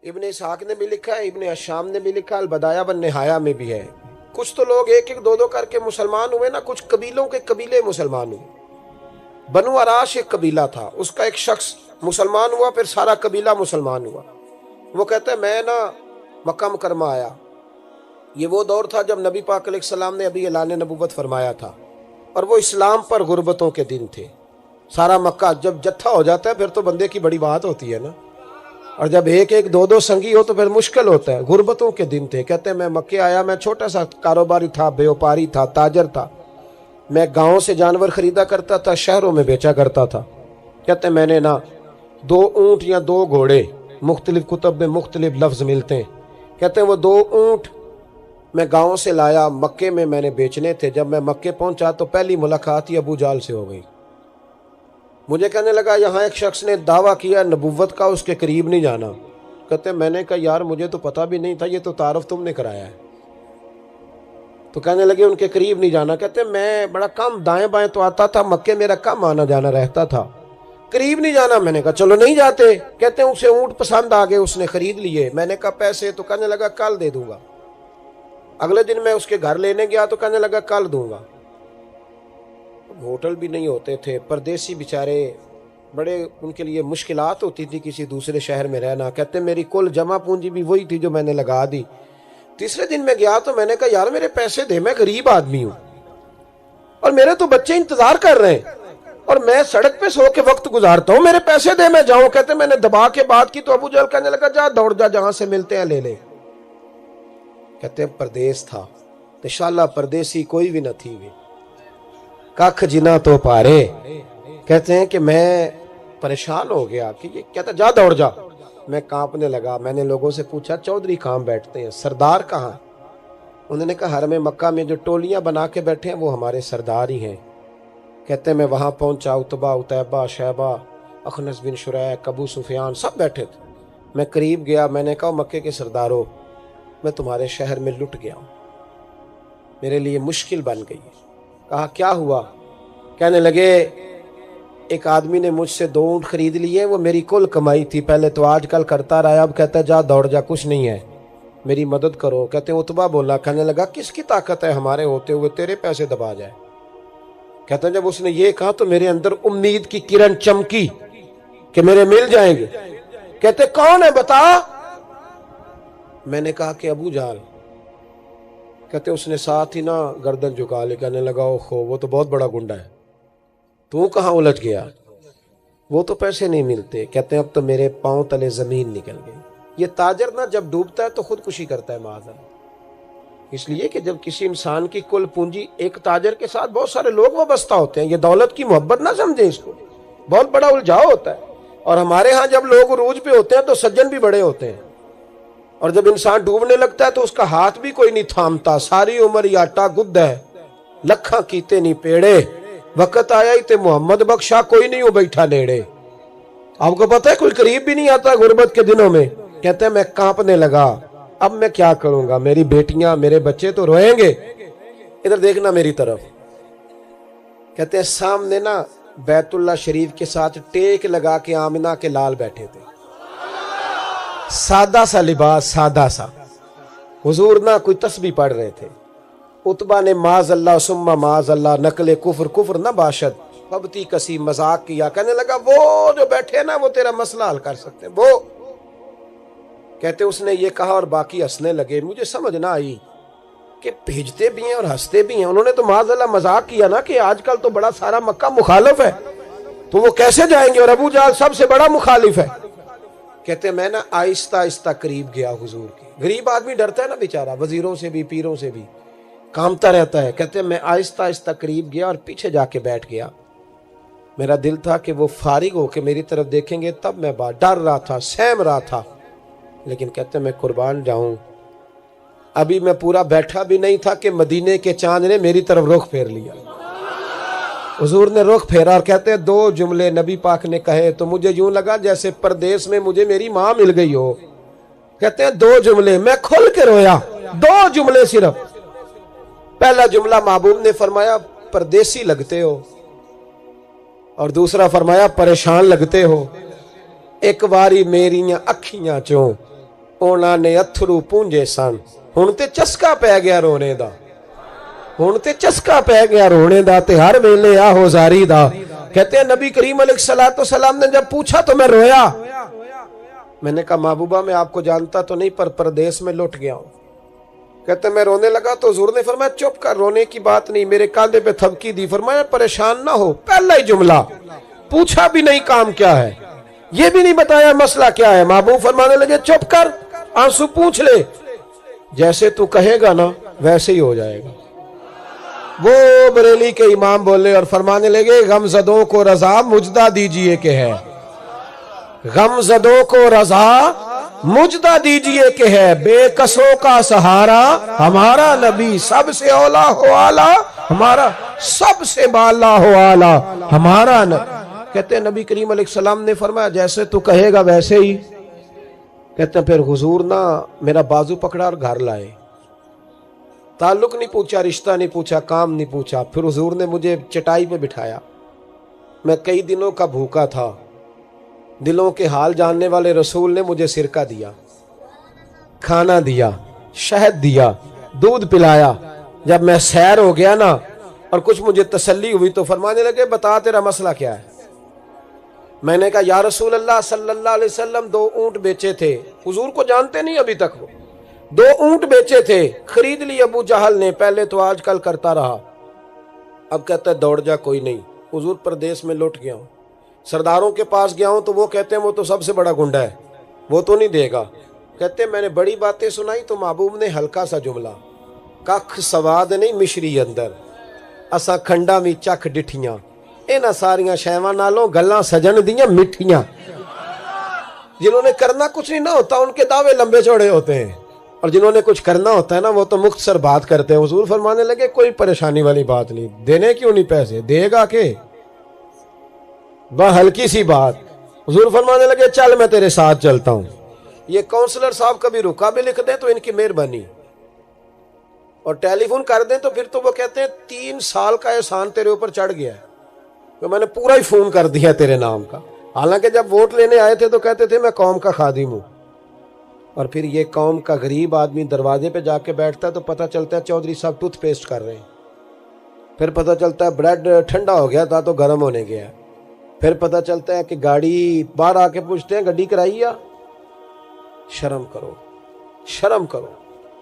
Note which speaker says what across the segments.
Speaker 1: इब्न इसहाक ने भी लिखा है, इब्न अशाम ने भी लिखा, अल-बदाया व निहाया में भी है। कुछ तो लोग एक एक दो दो करके मुसलमान हुए ना, कुछ कबीलों के कबीले मुसलमान हुए। बनु अराश एक कबीला था, उसका एक शख्स मुसलमान हुआ, फिर सारा कबीला मुसलमान हुआ। वो कहता है मैं ना मक्का मुकरमा आया। ये वो दौर था जब नबी पाक अलैहिस्सलाम ने अभी ऐलान नबूवत फरमाया था, और वो इस्लाम पर गुर्बतों के दिन थे। सारा मक्का जब जत्था हो जाता है फिर तो बंदे की बड़ी बात होती है ना, और जब एक एक दो दो संगी हो तो फिर मुश्किल होता है। गुर्बतों के दिन थे। कहते हैं मैं मक्के आया, मैं छोटा सा कारोबारी था, व्यापारी था, ताजर था। मैं गाँव से जानवर खरीदा करता था, शहरों में बेचा करता था। कहते हैं मैंने ना 2 ऊँट या 2 घोड़े, मुख्तलिफ कुतब में मुख्तलिफ लफ्ज़ मिलते हैं। कहते हैं वो 2 ऊँट मैं गाँव से लाया, मक्के में मैंने बेचने थे। जब मैं मक्के पहुँचा तो पहली मुलाकात ही अबू जाल से हो गई। मुझे कहने लगा यहाँ एक शख्स ने दावा किया नबुव्वत का, उसके करीब नहीं जाना। कहते मैंने कहा यार मुझे तो पता भी नहीं था, ये तो तारफ तुमने कराया है। तो कहने लगे उनके करीब नहीं जाना। कहते मैं बड़ा कम दाएं बाएं तो आता था, मक्के मेरा कम आना जाना रहता था, करीब नहीं जाना। मैंने कहा चलो नहीं जाते। कहते उसे ऊँट पसंद आ गए, उसने खरीद लिए। मैंने कहा पैसे? तो कहने लगा कल दे दूंगा। अगले दिन मैं उसके घर लेने गया तो कहने लगा कल दूंगा। होटल भी नहीं होते थे, परदेसी बेचारे, बड़े उनके लिए मुश्किलात होती थी किसी दूसरे शहर में रहना। कहते मेरी कुल जमा पूंजी भी वही थी जो मैंने लगा दी। तीसरे दिन मैं गया तो मैंने कहा यार मेरे पैसे दे, मैं गरीब आदमी हूँ और मेरे तो बच्चे इंतजार कर रहे हैं और मैं सड़क पे सो के वक्त गुजारता हूँ, मेरे पैसे दे मैं जाऊं। कहते मैंने दबा के बात की तो अबू जहल कहने लगा जा दौड़ जा, जहां से मिलते हैं ले ले। कहते परदेश था, इंशाल्लाह परदेसी कोई भी न थी वे कख जिना तो पारे। कहते हैं कि मैं परेशान हो गया कि ये कहता जा दौड़ जा। मैं कांपने लगा। मैंने लोगों से पूछा चौधरी कहाँ बैठते हैं, सरदार कहाँ? उन्होंने कहा हरम मक्का में जो टोलियां बना के बैठे हैं वो हमारे सरदार ही हैं। कहते मैं वहां पहुंचा, उतबा, उतैबा, शैबा, अखनस बिन शुरैक, अबू सुफियान सब बैठे थे। मैं करीब गया, मैंने कहा मक्के के सरदारों मैं तुम्हारे शहर में लुट गया हूं, मेरे लिए मुश्किल बन गई। कहा क्या हुआ? कहने लगे एक आदमी ने मुझसे 2 ऊँट खरीद लिए, वो मेरी कुल कमाई थी, पहले तो आजकल करता रहा, अब कहता जा दौड़ जा, कुछ नहीं है, मेरी मदद करो। कहते उतबा बोला, कहने लगा किसकी ताकत है हमारे होते हुए तेरे पैसे दबा जाए? कहते जब उसने ये कहा तो मेरे अंदर उम्मीद की किरण चमकी कि मेरे मिल जाएंगे। कहते कौन है बता? मैंने कहा कि अबू जाल। कहते उसने साथ ही ना गर्दन झुका ली, कहने लगा ओहो वो तो बहुत बड़ा गुंडा है, तू कहाँ उलझ गया? वो तो पैसे नहीं मिलते। कहते अब तो मेरे पांव तले जमीन निकल गई। ये ताजर ना जब डूबता है तो खुदकुशी करता है माज़अल्लाह, इसलिए कि जब किसी इंसान की कुल पूंजी, एक ताजर के साथ बहुत सारे लोग वाबस्ता होते हैं। ये दौलत की मोहब्बत ना समझे, इसको बहुत बड़ा उलझाव होता है। और हमारे यहाँ जब लोग उरूज पे होते हैं तो सज्जन भी बड़े होते हैं, और जब इंसान डूबने लगता है तो उसका हाथ भी कोई नहीं थामता। सारी उम्र ही आटा गुद्द है, लखा कीते नहीं पेड़े, वक्त आया ही ते मोहम्मद बख्शा, कोई नहीं हो बैठा नेड़े। आपको पता है कोई करीब भी नहीं आता गुर्बत के दिनों में। कहते हैं मैं कांपने लगा, अब मैं क्या करूंगा, मेरी बेटियां मेरे बच्चे तो रोएंगे। इधर देखना मेरी तरफ। कहते हैं सामने ना बैतुल्ला शरीफ के साथ टेक लगा के आमिना के लाल बैठे थे, सादा सा लिबास, सादा सा। हुजूर ना कोई तस्बीह पढ़ रहे थे। उतबा ने माज़अल्लाह सुम्मा माज़अल्लाह नकले कुफ्र कुफ्र न बाशद बबती कसी मजाक किया। कहने लगा वो जो बैठे ना वो तेरा मसला हल कर सकते हैं वो। कहते उसने ये कहा और बाकी हंसने लगे। मुझे समझ ना आई कि भेजते भी हैं और हंसते भी हैं। उन्होंने तो माज़अल्लाह मजाक किया ना कि आजकल तो बड़ा सारा मक्का मुखालिफ है, तो वो कैसे जाएंगे, और अबू जाल सबसे बड़ा मुखालिफ है। कहते मैं ना आहिस्ता आहिस्ता करीब गया हुजूर के। गरीब आदमी डरता है ना बेचारा, वजीरों से भी पीरों से भी कामता रहता है। कहते मैं आहिस्ता आहिस्ता करीब गया और पीछे जाके बैठ गया। मेरा दिल था कि वो फारिग होके मेरी तरफ देखेंगे, तब मैं डर रहा था, सहम रहा था। लेकिन कहते मैं कुर्बान जाऊं, अभी मैं पूरा बैठा भी नहीं था कि मदीने के चांद ने मेरी तरफ रुख फेर लिया। हुजूर ने रुख फेरा और कहते हैं 2 जुमले नबी पाक ने कहे तो मुझे यूं लगा जैसे परदेश में मुझे मेरी माँ मिल गई हो। कहते हैं 2 जुमले, मैं खुल के रोया। 2 जुमले सिर्फ। पहला जुमला महबूब ने फरमाया परदेसी लगते हो, और दूसरा फरमाया परेशान लगते हो। ایک واری میریاں اکھیاں چوں اونا نے اتھرو پونجے سن. ہن تے چسکا پہ گیا رونے دا, ہن تے چسکا پہ گیا رونے دا, تے ہر ویلے آہو زاری دا. کہتے ہیں نبی کریم علیہ السلام نے جب پوچھا تو میں رویا. میں نے کہا محبوبہ میں آپ کو جانتا تو نہیں پر پردیس میں لٹ گیا ہوں. کہتے ہیں میں رونے لگا تو حضور نے فرمایا چپ کر, رونے کی بات نہیں. میرے کاندھے پہ تھپکی دی, فرمایا پریشان نہ ہو. پہلا ہی جملہ, پوچھا بھی نہیں کام کیا ہے, یہ بھی نہیں بتایا مسئلہ کیا ہے. محبوب فرمانے لگے چپ کر, آنسو پوچھ لے, جیسے تو کہے گا نا ویسے ہی ہو جائے گا. وہ بریلی کے امام بولے اور فرمانے لگے غم زدوں کو رضا مجدہ دیجئے کہ ہے, غم زدوں کو رضا مجدہ دیجئے کہ ہے, بے کسوں کا سہارا ہمارا نبی, سب سے اولا ہو آلہ ہمارا, سب سے بالا ہو آلہ ہمارا نبی. کہتے ہیں نبی کریم علیہ السلام نے فرمایا جیسے تو کہے گا ویسے ہی. کہتے ہیں پھر حضور نا میرا بازو پکڑا اور گھر لائے. تعلق نہیں پوچھا, رشتہ نہیں پوچھا, کام نہیں پوچھا. پھر حضور نے مجھے چٹائی پہ بٹھایا. میں کئی دنوں کا بھوکا تھا. دلوں کے حال جاننے والے رسول نے مجھے سرکہ دیا, کھانا دیا, شہد دیا, دودھ پلایا. جب میں سیر ہو گیا نا اور کچھ مجھے تسلی ہوئی تو فرمانے لگے بتا تیرا مسئلہ کیا ہے. میں نے کہا یا رسول اللہ صلی اللہ علیہ وسلم 2 اونٹ بیچے تھے. حضور کو جانتے نہیں ابھی تک. وہ 2 اونٹ بیچے تھے, خرید لی ابو جہل نے. پہلے تو آج کل کرتا رہا, اب کہتا ہے دوڑ جا, کوئی نہیں. حضور پردیس میں لٹ گیا ہوں, سرداروں کے پاس گیا ہوں تو وہ کہتے ہیں وہ تو سب سے بڑا گنڈا ہے, وہ تو نہیں دے گا. کہتے ہیں میں نے بڑی باتیں سنائی تو محبوب نے ہلکا سا جملہ, ککھ سواد نہیں مشری اندر, اساں کھنڈا بھی چکھ ڈٹھیاں, اینا ساریاں شیواں نالوں گلاں سجن دیاں مٹھیاں. جنہوں نے کرنا کچھ نہیں نہ ہوتا ان کے دعوے لمبے چوڑے ہوتے ہیں, اور جنہوں نے کچھ کرنا ہوتا ہے نا وہ تو مختصر بات کرتے ہیں. حضور فرمانے لگے کوئی پریشانی والی بات نہیں, دینے کیوں نہیں پیسے, دے گا کہ ہلکی سی بات. حضور فرمانے لگے چل میں تیرے ساتھ چلتا ہوں. یہ کونسلر صاحب کبھی رکا بھی لکھ دیں تو ان کی مہربانی, اور ٹیلی فون کر دیں تو پھر تو وہ کہتے ہیں 3 سال کا احسان تیرے اوپر چڑھ گیا ہے, تو میں نے پورا ہی فون کر دیا تیرے نام کا. حالانکہ جب ووٹ لینے آئے تھے تو کہتے تھے میں قوم کا خادم ہوں, اور پھر یہ قوم کا غریب آدمی دروازے پہ جا کے بیٹھتا ہے تو پتہ چلتا ہے چودھری صاحب ٹوتھ پیسٹ کر رہے ہیں. پھر پتہ چلتا ہے بریڈ ٹھنڈا ہو گیا تھا تو گرم ہونے گیا. پھر پتہ چلتا ہے کہ گاڑی باہر آ کے پوچھتے ہیں گڈی کرائی یا. شرم کرو, شرم کرو.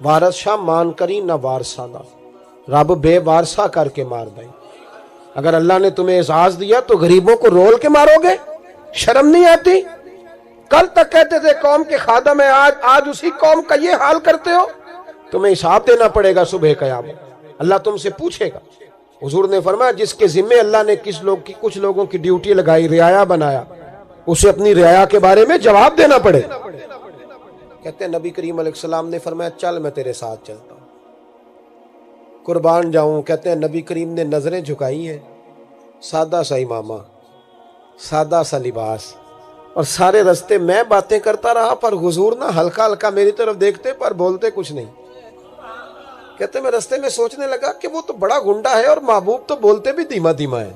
Speaker 1: وارث شاہ مان کری نہ وارثہ دا, رب بے وارثہ کر کے مار دیں. اگر اللہ نے تمہیں اعزاز دیا تو غریبوں کو رول کے مارو گے, شرم نہیں آتی؟ کل تک کہتے تھے قوم کے خادم ہیں, آج اسی قوم کا یہ حال کرتے ہو. تمہیں حساب دینا پڑے گا صبح قیامت, اللہ تم سے پوچھے گا. حضور نے فرمایا جس کے ذمے اللہ نے کچھ لوگوں کی ڈیوٹی لگائی, رعایا بنایا, اسے اپنی رعایا کے بارے میں جواب دینا پڑے. کہتے ہیں نبی کریم علیہ السلام نے فرمایا چل میں تیرے ساتھ چلتا ہوں, قربان جاؤں. کہتے ہیں نبی کریم نے نظریں جھکائی ہیں, سادہ سا امامہ, سادہ سا لباس, اور سارے رستے میں باتیں کرتا رہا, پر حضور نہ ہلکا ہلکا میری طرف دیکھتے پر بولتے کچھ نہیں. کہتے میں رستے میں سوچنے لگا کہ وہ تو بڑا گنڈا ہے اور محبوب تو بولتے بھی دھیما دھیما ہے,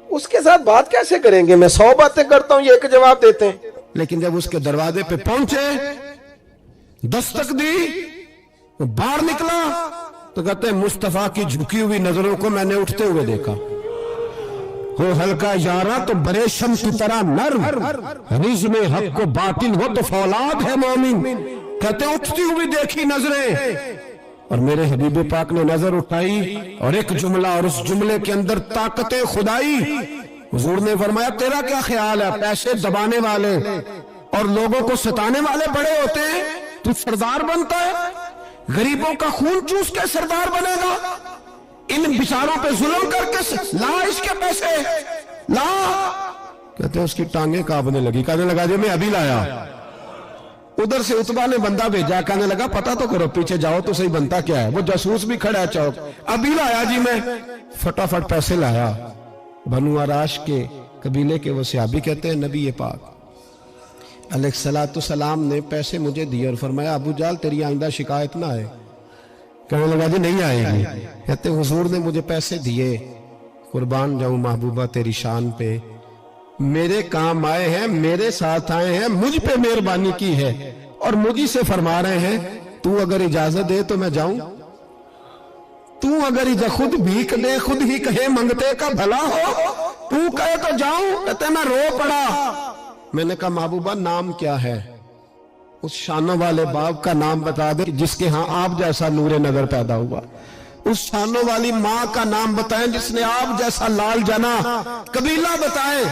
Speaker 1: اس کے ساتھ بات کیسے کریں گے؟ میں 100 باتیں کرتا ہوں, یہ ایک جواب دیتے ہیں.
Speaker 2: لیکن جب اس کے دروازے پہ پہنچے, دستک دی, باہر نکلا تو کہتے ہیں مصطفیٰ کی جھکی ہوئی نظروں کو میں نے اٹھتے ہوئے دیکھا. ہو ہلکا یارا تو بریشم کی طرح نرم, رزم حق کو باطل ہو تو فولاد ہے مومن. کہتے ہیں اٹھتی ہوئی دیکھی نظریں, اور میرے حبیب پاک نے نظر اٹھائی اور ایک جملہ, اور اس جملے کے اندر طاقت خدائی. حضور نے فرمایا تیرا کیا خیال ہے, پیسے دبانے والے اور لوگوں کو ستانے والے بڑے ہوتے ہیں, تو سردار بنتا ہے؟ غریبوں کا خون چوس کے سردار بنے گا؟ ان بیچاروں پہ ظلم کر کے لا اس کے پیسے لا. کہتے ہیں اس کی ٹانگیں کانپنے لگی, کہنے لگا جی میں ابھی لایا. ادھر سے عتبہ نے بندہ بھیجا, کہنے لگا پتہ تو کرو, پیچھے جاؤ تو صحیح بنتا کیا ہے. وہ جاسوس بھی کھڑا ہے چوک, ابھی لایا جی میں. فٹافٹ پیسے لایا. بنو عراش کے قبیلے کے وہ صحابی کہتے ہیں نبی پاک علیہ السلام نے پیسے مجھے دیے اور فرمایا ابو جال تیری آئندہ شکایت نہ آئے. کہنے لگا جی نہیں آئے گی. کہتے حضور نے مجھے پیسے دیے, قربان جاؤں محبوبہ تیری شان پہ, मेरे काम आए हैं, मेरे साथ आए हैं, मुझ पे मेहरबानी की है और मुझी से फरमा रहे हैं तू अगर इजाजत दे तो मैं जाऊं। तू अगर खुद भीख दे, खुद ही कहे मंगते का भला हो, तू कहे तो जाऊं। कहते मैं रो पड़ा। मैंने कहा महबूबा नाम क्या है? उस शानों वाले बाप का नाम बता दे जिसके यहाँ आप जैसा नूरे नजर पैदा हुआ। उस शानों वाली माँ का नाम बताएं जिसने आप जैसा लाल जना। कबीला बताएं।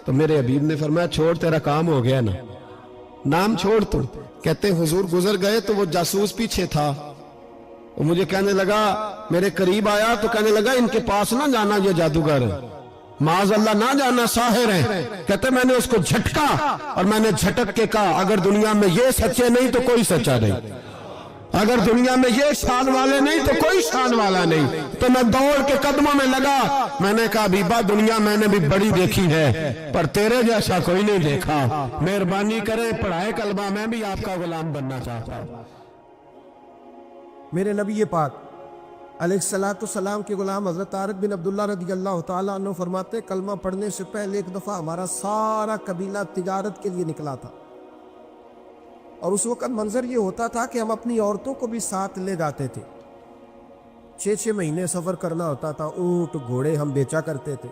Speaker 2: तो मेरे हबीब ने फरमाया छोड़, तेरा काम हो गया ना, नाम छोड़ तू। कहते हुजूर गुजर गए तो वो जासूस पीछे था, वो मुझे कहने लगा, मेरे करीब आया तो कहने लगा इनके पास ना जाना, ये जादूगर है, माज अल्लाह ना जाना, साहिर है। कहते मैंने उसको झटका और मैंने झटक के कहा अगर दुनिया में ये सच्चे नहीं तो कोई सच्चा नहीं, अगर दुनिया में ये शान वाले नहीं तो कोई शान वाला नहीं। तो मैं दौड़ के कदमों में लगा। मैंने कहा बीबा दुनिया मैंने भी बड़ी देखी है पर तेरे जैसा कोई नहीं देखा, मेहरबानी करे पढ़ाए कलमा, मैं भी आपका गुलाम बनना चाहता हूं।
Speaker 3: मेरे नबी पाक अलैहिस्सलाम के गुलाम हजरत तारिक बिन अब्दुल्ला रदियल्लाहु ताला अन्हु फरमाते कलमा पढ़ने से पहले एक दफ़ा हमारा सारा कबीला तिजारत के लिए निकला था और उस वक्त मंजर ये होता था कि हम अपनी औरतों को भी साथ ले जाते थे। 6-6 महीने सफ़र करना होता था, ऊँट घोड़े हम बेचा करते थे,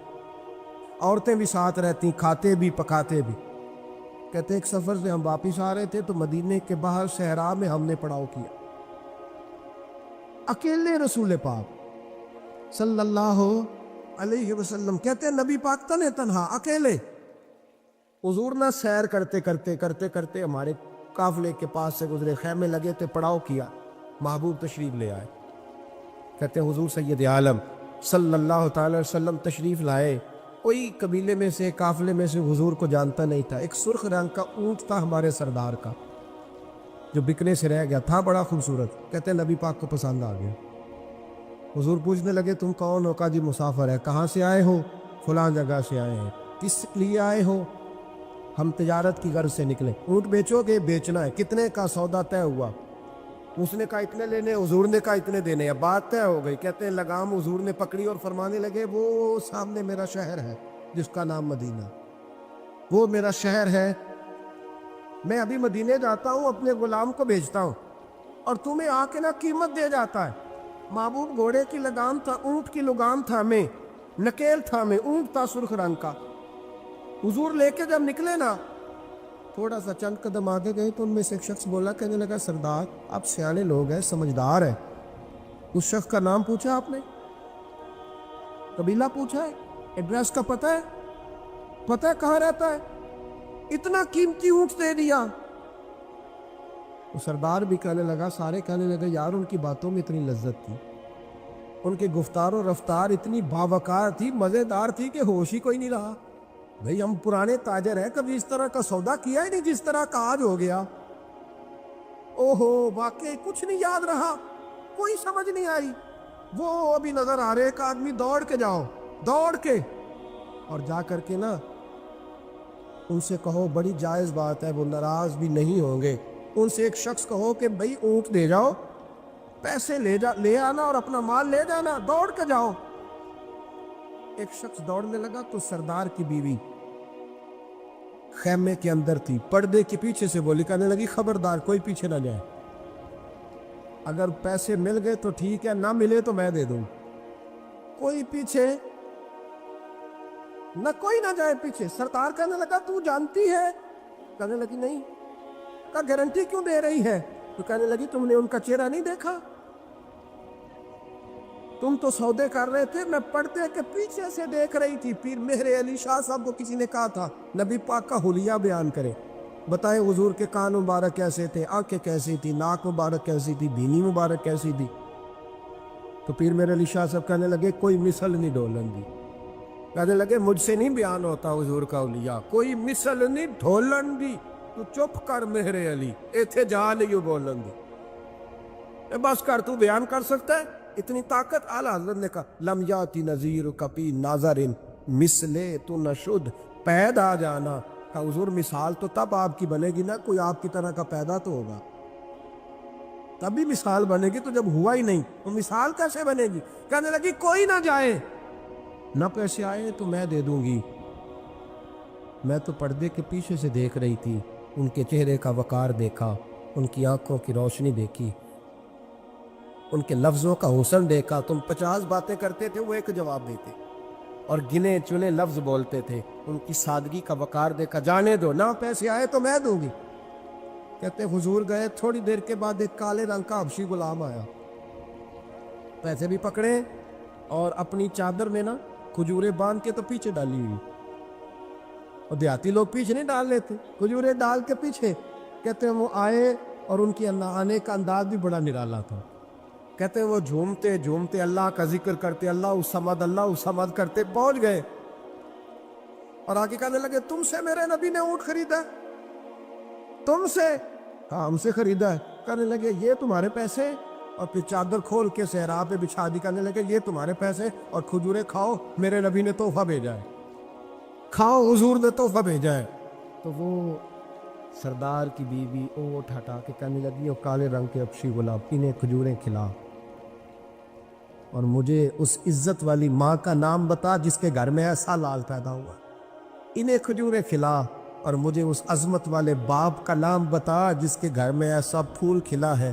Speaker 3: औरतें भी साथ रहती, खाते भी पकाते भी। कहते एक सफ़र से हम वापिस आ रहे थे तो मदीने के बाहर सहरा में हमने पड़ाव किया। अकेले रसूल पाक सल्लल्लाहु अलैहि वसल्लम, कहते हैं नबी पाक तने तन्हा अकेले। हुजूर ना सैर करते करते हमारे काफले के पास से गुजरे, खैमे लगे थे, पड़ाव किया, महबूब तशरीफ ले आए। कहते हैं हुजूर सैयद आलम सल्लल्लाहु ताला अलैहि वसल्लम तशरीफ लाए। कोई कबीले में से, काफले में से हुजूर को जानता नहीं था। एक सुर्ख रंग का ऊंट था हमारे सरदार का जो बिकने से रह गया था, बड़ा खूबसूरत। कहते हैं नबी पाक को पसंद आ गया। हुजूर पूछने लगे तुम कौन हो? कहा जी मुसाफिर है। कहाँ से आए हो? फलां जगह से आए हैं। किस लिए आए हो? हम तिजारत की गर्ज से निकले। ऊँट बेचोगे? बेचना है। कितने का? सौदा तय हुआ। उसने कहा इतने लेने, हुजूर ने कहा इतने देने। अब बात तय हो गई। कहते हैं लगाम हुजूर ने पकड़ी और फरमाने लगे वो सामने मेरा शहर है जिसका नाम मदीना, वो मेरा शहर है। मैं अभी मदीने जाता हूँ, अपने गुलाम को भेजता हूँ और तुम्हें आके ना कीमत दे जाता है। महबूब घोड़े की लगाम था, ऊँट की लगाम था, मैं नकेल था, मैं ऊँट था सुर्ख रंग का। हुजूर लेके जब निकले ना, थोड़ा सा चंद कदम आगे गए तो उनमें से एक शख्स बोला, कहने लगा सरदार आप सियाने लोग हैं, समझदार हैं। उस शख्स का नाम पूछा आपने? कबीला पूछा है? एड्रेस का पता है? पता है कहाँ रहता है? इतना कीमती ऊँट दे दिया। तो सरदार भी कहने लगा, सारे कहने लगे यार उनकी बातों में इतनी लज्जत थी, उनके गुफ्तार और रफ्तार इतनी बावकार थी, मज़ेदार थी कि होश ही कोई नहीं रहा। भाई हम पुराने ताजर हैं, कभी इस तरह का सौदा किया ही नहीं जिस तरह का आज हो गया। ओहो वाकई कुछ नहीं याद रहा, कोई समझ नहीं आई। वो अभी नजर आ रहे एक आदमी, दौड़ के जाओ, दौड़ के और जा करके ना उनसे कहो, बड़ी जायज़ बात है, वो नाराज भी नहीं होंगे। उनसे एक शख्स कहो कि भाई ऊँट दे जाओ, पैसे ले आना और अपना माल ले जाना, दौड़ के जाओ। एक शख्स दौड़ने लगा तो सरदार की बीवी खैमे के अंदर थी, पर्दे के पीछे से बोली, कहने लगी खबरदार कोई पीछे ना जाए, अगर पैसे मिल गए तो ठीक है, ना मिले तो मैं दे दूं, कोई पीछे न, कोई ना जाए पीछे। सरदार कहने लगा तू जानती है? कहने लगी नहीं। का गारंटी क्यों दे रही है? तो कहने लगी तुमने उनका चेहरा नहीं देखा? तुम तो सौदे कर रहे थे, मैं पर्दे के पीछे से देख रही थी। पीर मेहरे अली शाह साहब को किसी ने कहा था नबी पाक का हुलिया बयान करे, बताए हुजूर के कान मुबारक कैसे थे, आंखें कैसी थी, नाक मुबारक कैसी थी, बीनी मुबारक कैसी थी। तो पीर मेहरे अली शाह साहब कहने लगे कोई मिसल नहीं ढोलन दी। कहने लगे मुझसे नहीं बयान होता हुजूर का हुलिया, कोई मिसल नहीं ढोलन दी। तू चुप कर मेहरे अली, इथे जा नहीं बोलन दी, बस कर, तू बयान कर सकता है? इतनी ताकत? आला हजरत ने कहा लम याती नजीर कपी नाजरिन मिसले तू नशुद, पैदा आ जाना। कहा हुजूर मिसाल तो तब आपकी बनेगी ना, कोई आपकी तरह का पैदा तो होगा, तभी मिसाल बनेगी, तो जब हुआ ही नहीं तो मिसाल कैसे बनेगी? कहने लगी कोई ना जाए, ना पैसे आए तो मैं दे दूंगी। मैं तो पर्दे के पीछे से देख रही थी, उनके चेहरे का वकार देखा, उनकी आंखों की रोशनी देखी, उनके लफ्ज़ों का हुस्न देखा। तुम 50 बातें करते थे, वो एक जवाब देते और गिने चुने लफ्ज़ बोलते थे। उनकी सादगी का वकार देखा। जाने दो ना, पैसे आए तो मैं दूंगी। कहते हुजूर गए, थोड़ी देर के बाद एक काले रंग का हबशी गुलाम आया, पैसे भी पकड़े और अपनी चादर में ना खजूरें बांध के तो पीछे डाली हुई। और देहाती लोग पीछे नहीं डाल लेते, खजूरें डाल के पीछे। कहते हैं वो आए और उनके आने का अंदाज भी बड़ा निराला था। कहते हैं वो झूमते झूमते अल्लाह का जिक्र करते, अल्लाह समद करते पहुंच गए और आगे कहने लगे, तुमसे मेरे नबी ने ऊंट खरीदा? तुमसे? हाँ, हमसे खरीदा है। कहने लगे, ये तुम्हारे पैसे? और फिर चादर खोल के सहरा पे बिछा दी। कहने लगे, ये तुम्हारे पैसे और खजूरें खाओ, मेरे नबी ने तोहफा भेजा है, खाओ, हुजूर ने तोहफा भेजा है। तो वो सरदार की बीवी ओठ हटा के कहने लगी, और काले रंग के हबशी गुलाब, इन्हें खजूरें खिला और मुझे उस इज्जत वाली माँ का नाम बता जिसके घर में ऐसा लाल पैदा हुआ। इन्हें खजूरें खिला और मुझे उस अजमत वाले बाप का नाम बता जिसके घर में ऐसा फूल खिला है।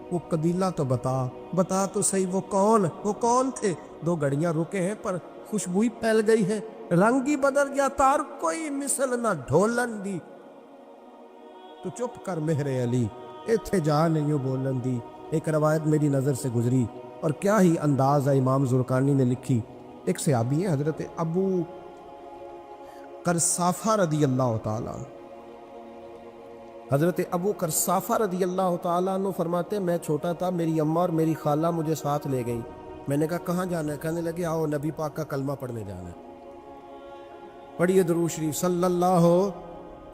Speaker 3: वो कबीला तो बता तो सही, वो कौन थे? 2 घड़ियां रुके हैं पर खुशबू ही फैल गई है, रंग ही बदल गया, तार कोई मिसल ना ढोलन दी। तो चुप कर मेहरे अली, इत्थे जा नहीं बोलन दी। एक रवायत मेरी नज़र से गुजरी और क्या ही अंदाज है इमाम जुरकानी ने लिखी। एक सहाबी है हजरत अबू करसाफा रदी अल्लाह ताला, हजरत अबू करसाफा रदी अल्लाह ताला अन्हु फरमाते, मैं छोटा था, मेरी अम्मा और मेरी खाला मुझे साथ ले गई। मैंने कहा कहाँ जाना है? कहने लगे, आओ नबी पाक का कलमा पढ़ने जाना है। पढ़िए दुरूद शरीफ सल्लल्लाहु,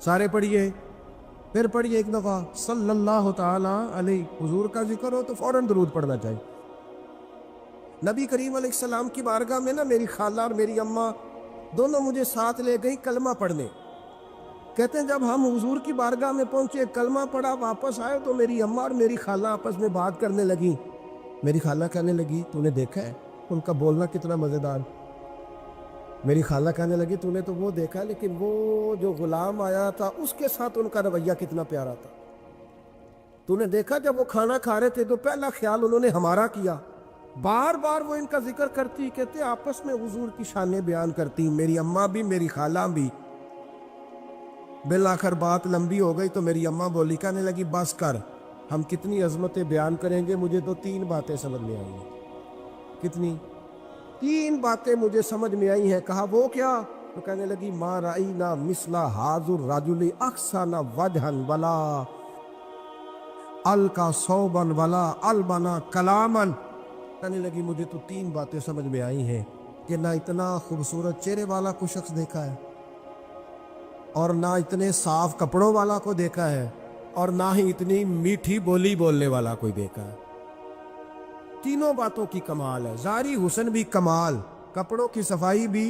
Speaker 3: सारे पढ़िए, फिर पढ़िए एक दफ़ा सल्लल्लाहु ताला अलैहि। हुजूर का जिक्र हो तो फौरन दुरूद पढ़ना चाहिए। नबी करीम अलैहिस्सलाम की बारगाह में ना मेरी खाला और मेरी अम्मा दोनों मुझे साथ ले गई कलमा पढ़ने। कहते हैं जब हम हुजूर की बारगाह में पहुंचे, कलमा पढ़ा, वापस आए तो मेरी अम्मा और मेरी खाला आपस में बात करने लगी। मेरी खाला कहने लगी, तूने देखा है उनका बोलना कितना मज़ेदार? मेरी खाला कहने लगी, तूने तो वो देखा, लेकिन वो जो गुलाम आया था उसके साथ उनका रवैया कितना प्यारा था। तूने देखा जब वो खाना खा रहे थे तो पहला ख्याल उन्होंने हमारा किया। बार बार वो इनका जिक्र करती, कहते आपस में हुजूर की शानें बयान करती, मेरी अम्मा भी मेरी खाला भी। बिल आखिर बात लंबी हो गई तो मेरी अम्मा बोली, कहने लगी, बस कर, हम कितनी अजमतें बयान करेंगे, मुझे तो 3 बातें समझ में आई हैं। कितनी? 3 बातें मुझे समझ में आई हैं। कहा वो क्या? तो कहने लगी, मा राईना मिसला हाजुर राजुली अक्साना वजहन वला अल का सौबन वला अलबना कलामन। कहने लगी, मुझे तो 3 बातें समझ में आई हैं कि ना इतना खूबसूरत चेहरे वाला कोई शख्स देखा है, और ना इतने साफ कपड़ों वाला को देखा है, और ना ही इतनी मीठी बोली बोलने वाला कोई देखा है। तीनों बातों की कमाल है। ज़ारी हुस्न भी कमाल, कपड़ों की सफाई भी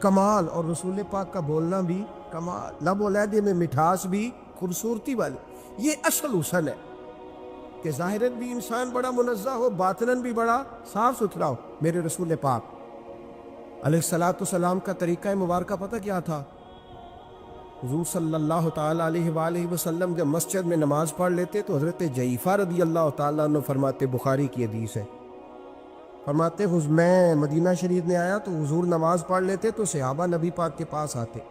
Speaker 3: कमाल, और रसूल पाक का बोलना भी कमाल, लब और लहजे में मिठास भी, खूबसूरती वाली। ये असल हुस्न है कि ज़ाहिरन भी इंसान बड़ा मुनज़्ज़ा हो, बातिनन भी बड़ा साफ सुथरा हो। मेरे रसूल पाक अलैहिस्सलातु सलाम का तरीक़ा मुबारका पता क्या था? हुज़ूर सल्लल्लाहु ताला अलैहि वसल्लम जब मस्जिद में नमाज पढ़ लेते तो हज़रत जईफ़ा रदी अल्लाह ताला अन्हु फरमाते, बुखारी की हदीस है, फरमाते मैं मदीना शरीफ में आया तो हुज़ूर नमाज पढ़ लेते तो सहाबा नबी पाक के पास आते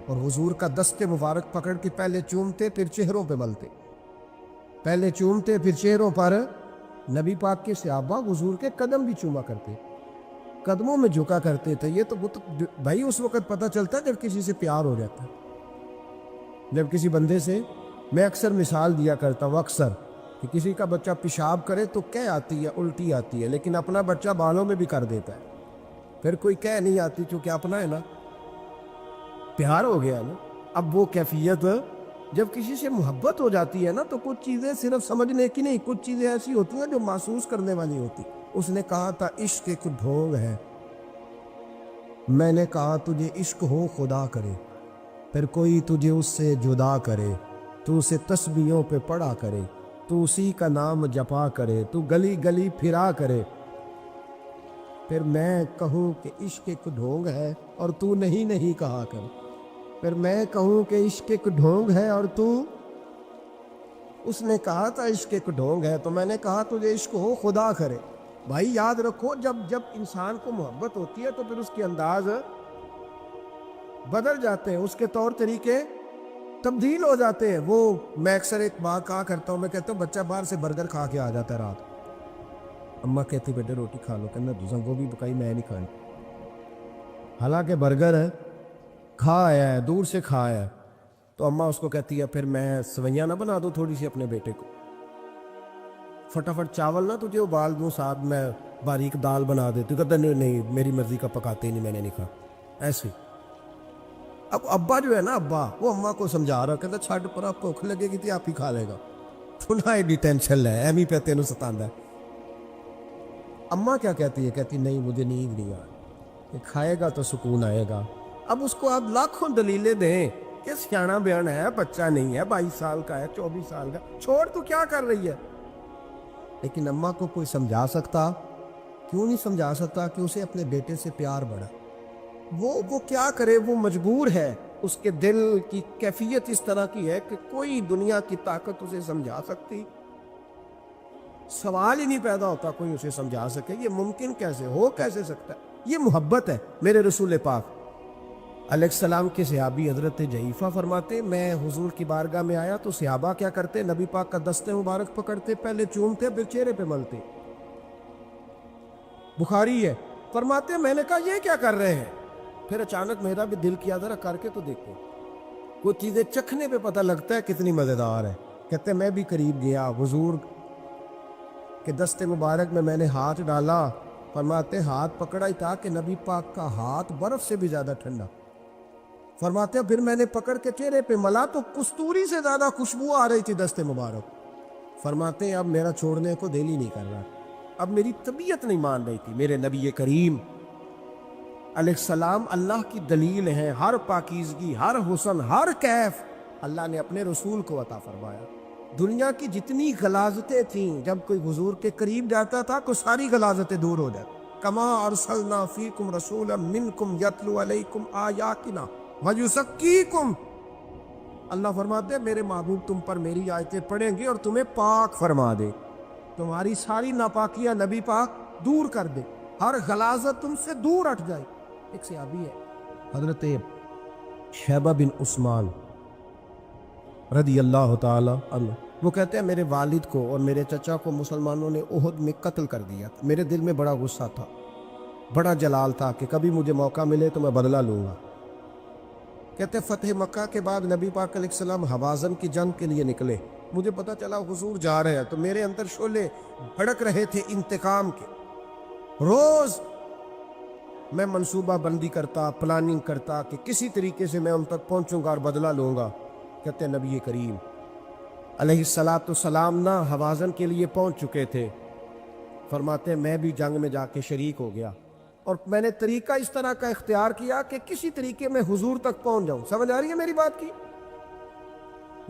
Speaker 3: और हुज़ूर का दस्ते मुबारक पकड़ के पहले चूमते फिर चेहरों पे मलते, पहले चूमते फिर चेहरों पर। नबी पाक के सहाबा हुज़ूर के कदम भी चूमा करते, कदमों में झुका करते थे। ये तो भाई उस वक्त पता चलता है जब किसी से प्यार हो जाता है। जब किसी बंदे से, मैं अक्सर मिसाल दिया करता हूँ अक्सर, कि किसी का बच्चा पेशाब करे तो कह आती है, उल्टी आती है, लेकिन अपना बच्चा बालों में भी कर देता है, फिर कोई कह नहीं आती क्योंकि अपना है ना, प्यार हो गया ना। अब वो कैफियत जब किसी से मोहब्बत हो जाती है ना तो कुछ चीज़ें सिर्फ समझने की नहीं, कुछ चीज़ें ऐसी होती हैं जो महसूस करने वाली होती। उसने कहा था इश्क एक ढोंग है, मैंने कहा तुझे इश्क हो खुदा करे, फिर कोई तुझे उससे जुदा करे, तू उसे तस्बीहों पे पढ़ा करे, तू उसी का नाम जपा करे, तू गली गली फिरा करे, پھر میں کہوں کہ عشق ایک ڈھونگ ہے اور تو نہیں نہیں کہا کر. پھر میں کہوں کہ عشق ایک ڈھونگ ہے اور تو. اس نے کہا تھا عشق ایک ڈھونگ ہے, تو میں نے کہا تجھے عشق ہو خدا کرے. بھائی یاد رکھو, جب انسان کو محبت ہوتی ہے تو پھر اس کے انداز بدل جاتے ہیں, اس کے طور طریقے تبدیل ہو جاتے ہیں. وہ میں اکثر ایک بات کہا کرتا ہوں, میں کہتا ہوں بچہ باہر سے برگر کھا کے آ جاتا ہے رات, اماں کہتی بیٹے روٹی کھا لو, کہنا دوسرا گوبھی پکائی میں نہیں کھانی. حالانکہ برگر ہے, کھا آیا ہے, دور سے کھا آیا ہے, تو اماں اس کو کہتی ہے پھر میں سویاں نہ بنا دوں تھوڑی سی اپنے بیٹے کو, فٹافٹ چاول نہ تجھے ابال دوں, ساتھ میں باریک دال بنا دیتی. کہتا نہیں میری مرضی کا پکاتے ہی نہیں, میں نے نہیں کھا. ایسے اب ابا جو ہے نا, ابا وہ اماں کو سمجھا رہا, کہتا چھڈ پر آپ بھوک لگے گی تھی آپ ہی کھا لے گا, تو نہ ایڈی ٹینشن لے ایمی پہ تینوں ستاندہ ہے. اماں کیا کہتی ہے, کہتی نہیں مجھے نیند نہیں آ رہی, کھائے گا تو سکون آئے گا. اب اس کو آپ لاکھوں دلیلیں دیں کہ سیانا بیان ہے, بچہ نہیں ہے, 22 سال کا ہے, 24 سال کا, چھوڑ تو کیا کر رہی ہے. لیکن اماں کو کوئی سمجھا سکتا, کیوں نہیں سمجھا سکتا کہ اسے اپنے بیٹے سے پیار بڑھا. وہ کیا کرے, وہ مجبور ہے. اس کے دل کی کیفیت اس طرح کی ہے کہ کوئی دنیا کی طاقت اسے سمجھا سکتی, سوال ہی نہیں پیدا ہوتا کوئی اسے سمجھا سکے. یہ ممکن کیسے ہو, کیسے سکتا ہے؟ یہ محبت ہے. میرے رسول پاک علیہ السلام کے صحابی حضرت جعفہ فرماتے, میں حضور کی بارگاہ میں آیا تو صحابہ کیا کرتے, نبی پاک کا دست مبارک پکڑتے, پہلے چومتے پھر چہرے پہ ملتے. بخاری ہے. فرماتے میں نے کہا یہ کیا کر رہے ہیں, پھر اچانک میرا بھی دل کیا ذرا کر کے تو دیکھو, کچھ چیزیں چکھنے پہ پتہ لگتا ہے کتنی مزیدار ہے. کہتے میں بھی قریب گیا, حضور کہ دست مبارک میں نے ہاتھ ڈالا. فرماتے ہاتھ پکڑا ہی تھا کہ نبی پاک کا ہاتھ برف سے بھی زیادہ ٹھنڈا. فرماتے پھر میں نے پکڑ کے چہرے پہ ملا تو کستوری سے زیادہ خوشبو آ رہی تھی دست مبارک. فرماتے اب میرا چھوڑنے کو دل ہی نہیں کر رہا, اب میری طبیعت نہیں مان رہی تھی. میرے نبی کریم علیہ السلام اللہ کی دلیل ہیں, ہر پاکیزگی, ہر حسن, ہر کیف اللہ نے اپنے رسول کو عطا فرمایا. دنیا کی جتنی غلاظتیں تھیں, جب کوئی حضور کے قریب جاتا تھا تو ساری غلاظتیں دور ہو جاتی. کما ارسلنا فیکم رسولا منکم یتلو علیکم آیاتنا ویزکیکم. اللہ فرماتے میرے محبوب تم پر میری آیتیں پڑھیں گے اور تمہیں پاک فرما دے, تمہاری ساری ناپاکیاں نبی پاک دور کر دے, ہر غلاظت تم سے دور ہٹ جائے. ایک صحابی ہے حضرت شیبہ بن عثمان رضی اللہ تعالی عنہ, وہ کہتے ہیں میرے والد کو اور میرے چچا کو مسلمانوں نے احد میں قتل کر دیا. میرے دل میں بڑا غصہ تھا, بڑا جلال تھا کہ کبھی مجھے موقع ملے تو میں بدلہ لوں گا. کہتے فتح مکہ کے بعد نبی پاک علیہ السلام حوازن کی جنگ کے لیے نکلے. مجھے پتہ چلا حضور جا رہے ہیں تو میرے اندر شعلے بھڑک رہے تھے انتقام کے. روز میں منصوبہ بندی کرتا, پلاننگ کرتا کہ کسی طریقے سے میں ان تک پہنچوں گا اور بدلہ لوں گا. کہتے ہیں نبی کریم علیہ السلام نہ حوازن کے لیے پہنچ چکے تھے. فرماتے میں بھی جنگ میں جا کے شریک ہو گیا اور میں نے طریقہ اس طرح کا اختیار کیا کہ کسی طریقے میں حضور تک پہنچ جاؤں. سمجھ آ رہی ہے میری بات کی,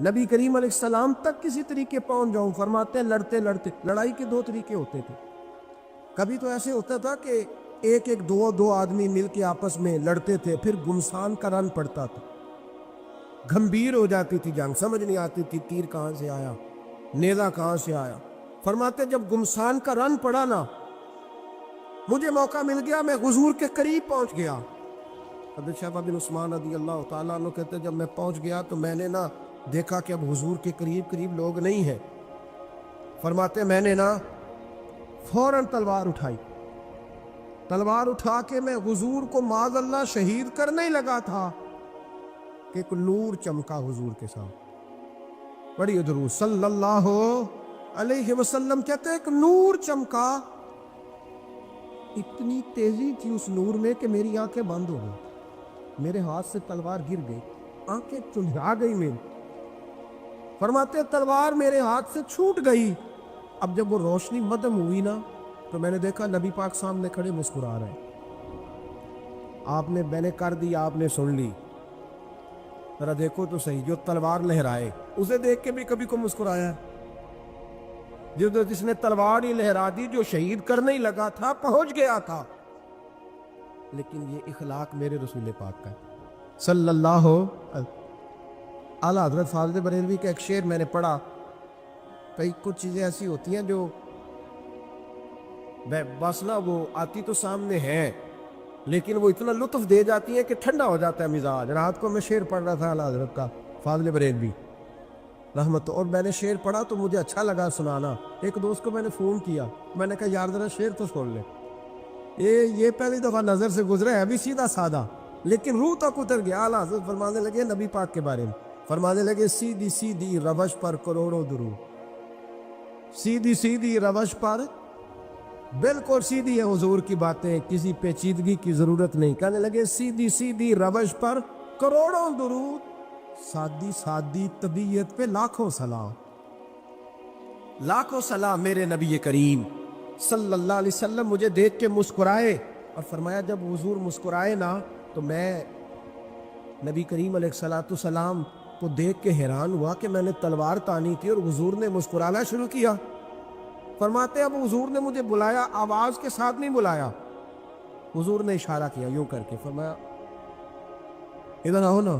Speaker 3: نبی کریم علیہ السلام تک کسی طریقے پہنچ جاؤں. فرماتے ہیں لڑتے لڑتے, لڑائی کے 2 طریقے ہوتے تھے. کبھی تو ایسے ہوتا تھا کہ ایک دو آدمی مل کے آپس میں لڑتے تھے, پھر گمسان کا رن پڑتا تھا, گھمبیر ہو جاتی تھی جنگ, سمجھ نہیں آتی تھی تیر کہاں سے آیا, نیزہ کہاں سے آیا. فرماتے جب گمسان کا رن پڑا نا, مجھے موقع مل گیا, میں حضور کے قریب پہنچ گیا. حضرت شیبہ بن عثمان رضی اللہ تعالیٰ عنہ کہتے جب میں پہنچ گیا تو میں نے نا دیکھا کہ اب حضور کے قریب لوگ نہیں ہیں. فرماتے میں نے نا فوراً تلوار اٹھائی, تلوار اٹھا کے میں حضور کو معاذ اللہ شہید کرنے ہی لگا تھا کہ ایک نور چمکا حضور کے ساتھ. بڑی درود صلی اللہ علیہ وسلم. کہتے ایک نور چمکا, اتنی تیزی تھی اس نور میں کہ میری آنکھیں بند ہو گئی, میرے ہاتھ سے تلوار گر گئی, آنکھیں چندھا گئی میری. فرماتے تلوار میرے ہاتھ سے چھوٹ گئی. اب جب وہ روشنی مدھم ہوئی نا تو میں نے دیکھا نبی پاک سامنے کھڑے مسکرا رہے ہیں. آپ نے میں نے کر دی, آپ نے سن لی, ذرا دیکھو تو صحیح, جو تلوار لہرائے اسے دیکھ کے بھی کبھی کو مسکرایا ہے؟ جس نے تلوار ہی لہرا دی, جو شہید کرنے ہی لگا تھا, پہنچ گیا تھا, لیکن یہ اخلاق میرے رسول پاک کا ہے صلی اللہ اعلیٰ حضرت فاضل بریلوی کا ایک شعر میں نے پڑھا. کئی کچھ چیزیں ایسی ہوتی ہیں جو بس نا وہ آتی تو سامنے ہے لیکن وہ اتنا لطف دے جاتی ہیں کہ ٹھنڈا ہو جاتا ہے مزاج. رات کو میں شعر پڑھ رہا تھا اعلیٰ حضرت کا فاضل بریلوی رحمت، اور میں نے شعر پڑھا تو مجھے اچھا لگا سنانا. ایک دوست کو میں نے فون کیا، میں نے کہا یار ذرا شعر تو سن لے. یہ پہلی دفعہ نظر سے گزرا ہے، ابھی سیدھا سادہ لیکن روح تک اتر گیا. اعلیٰ حضرت فرمانے لگے نبی پاک کے بارے میں، فرمانے لگے سیدھی سیدھی روش پر کروڑوں درود. سیدھی سیدھی روش پر بالکل سیدھی ہے حضور کی باتیں، کسی پیچیدگی کی ضرورت نہیں. کہنے لگے سیدھی سیدھی روش پر کروڑوں درود، سادی سادی طبیعت پہ لاکھوں سلام. لاکھوں سلام میرے نبی کریم صلی اللہ علیہ وسلم مجھے دیکھ کے مسکرائے اور فرمایا جب حضور مسکرائے نا تو میں نبی کریم علیہ الصلوۃ والسلام کو دیکھ کے حیران ہوا کہ میں نے تلوار تانی تھی اور حضور نے مسکرانا شروع کیا. فرماتے اب حضور نے مجھے بلایا، آواز کے ساتھ نہیں بلایا، حضور نے اشارہ کیا یوں کر کے، فرمایا ادھر آؤ نا.